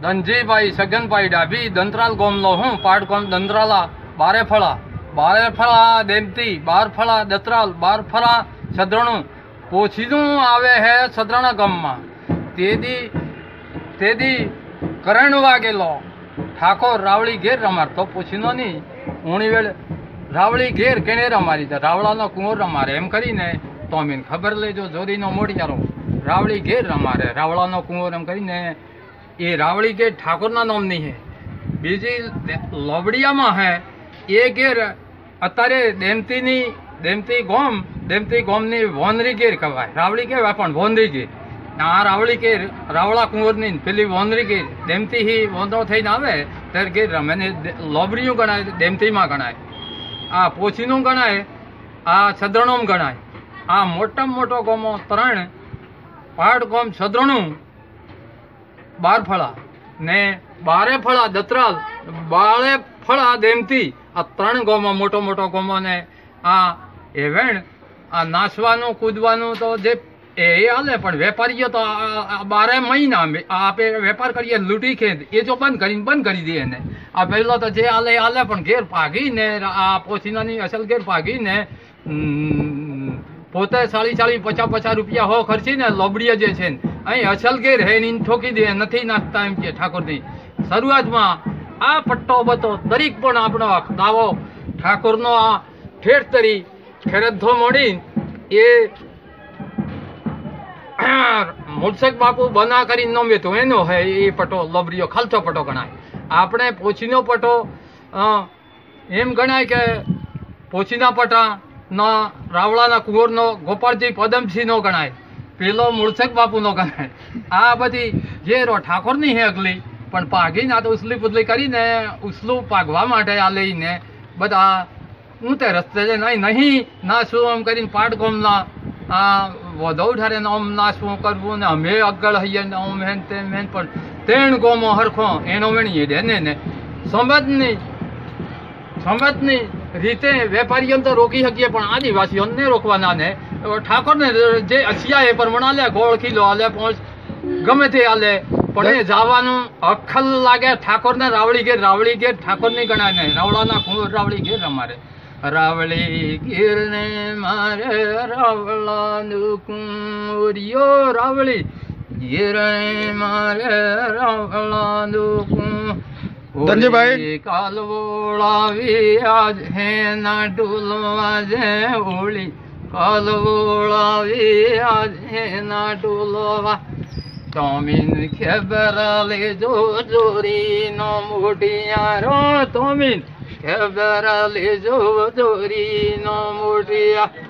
ધનજીભાઈ સગનભાઈ ડાભી દંતરાલ ગોમનો હું પાડકોમ દંતરાલા બારેફળા દેમતી બારફળા દત્રાલ બારફળા સદરણું પોછીનું આવે હે સદરણા ગામમાં તેદી કરણ વાગેલો ઠાકોર રાવળી ઘેર રમાર તો પોછીનો નહીં ઉણી વેળ રાવળી ઘેર કેને રમારી તો રાવળાનો કુંવર રમારે એમ કરીને તો અમીન ખબર લેજો જોરીનો મોટિયારો રાવળી ઘેર રમારે રાવળાનો કુંવર એમ કરીને એ રાવળી ઘેર ઠાકોરના નામની હે બીજી લોબડિયામાં હે એ ઘેર અત્યારે દેમતી ગોમની વોનરી ઘેર કહેવાય રાવળી કહેવાય પણ વોનરી ઘેર આ રાવળી ઘેર રાવળા કુંવરની પેલી વોનરી ઘેર દેમતી હી વોંદરો થઈને આવે ત્યારે ઘેર રમે ને લોબડીયું ગણાય દેમતીમાં ગણાય આ પોછીનું ગણાય આ સદરણોમ ગણાય આ મોટામાં મોટો ગોમો 3 પાડ ગોમ સદરણું બારફળા ને બારેફળા દત્રાલ બાળેફળા દેમતી આ 3 ગોમાં મોટો ગોમો ને આ એવેણ આ નાસવાનું કૂદવાનું તો જે એ હાલે પણ વેપારીઓ તો 12 મહિના આપે વેપાર કરીએ લૂંટી ખેદ એ જો બંધ કરી દે એને આ પહેલો તો જે હાલે પણ ઘેર ભાગીને આ પોછીનાની અસલ ઘેર ભાગીને પોતે 40-50 રૂપિયા હો ખર્ચીને લોબડીએ જે છે અહીં અસલ ઘેર હે એની ઠોકી દે નથી નાખતા એમ કે ઠાકોરની શરૂઆતમાં આ પટ્ટો બતો દરેક પણ આપણો દાવો ઠાકોરનો આ ઠેઠ તરી ખેરધો મોડી એ મૂળસક બાપુ બના કરી ન મેતો એનો હે એ પટો લોબડીઓ ખાલતો પટો ગણાય આપણે પોછીનો પટો એમ ગણાય કે પોછીના પટા ના રાવળાના કુંવરનો ગોપાળજી પદમસિંહનો ગણાય પેલો મૂળસક બાપુનો ગણાય આ બધી જે ઠાકોરની હે અગલી પણ પાઘીને આ તો ઉસલી પુતલી કરીને ઉસલું પાઘવા માટે આ લઈને બધા ઊંતે રસ્તે છે નહીં ના શું આમ કરીને પાડ ગોમના આ વધુ ઠારે આમ ના શું કરવું ને અમે આગળ હૈયે ને આમ હેન તેમ હેન પણ 3 ગોમો હરખો એનો વેણીએ દે ને સંબંધની રીતે વેપારીઓ તો રોકી શકીએ પણ આદિવાસીઓને રોકવાના ને ઠાકોરને જે અસિયા એ પ્રમાણે આલે ગોળ કિલો આલે પહોંચ ગમે તે આલે પણ એ જવાનું અખલ લાગે ઠાકોરને રાવળી ઘેર ઠાકોરની ગણાય ને રાવળાના કુંવર રાવળી ઘેર અમારે રાવળી ઘેર ને મારે રાવળાનું કુંવરિયો રાવળી ઘેર મારે રાવળાનું ધનજીભાઈ કાલવોળાવી આજ હે ના ડોલવા જે હોળી કાલવોળાવી આજ હે ના ડોલવા તોમીન ખબર લેજો જોરીનો મોટિયારો તોમીન ખબર લેજો જોરીનો મોટિયા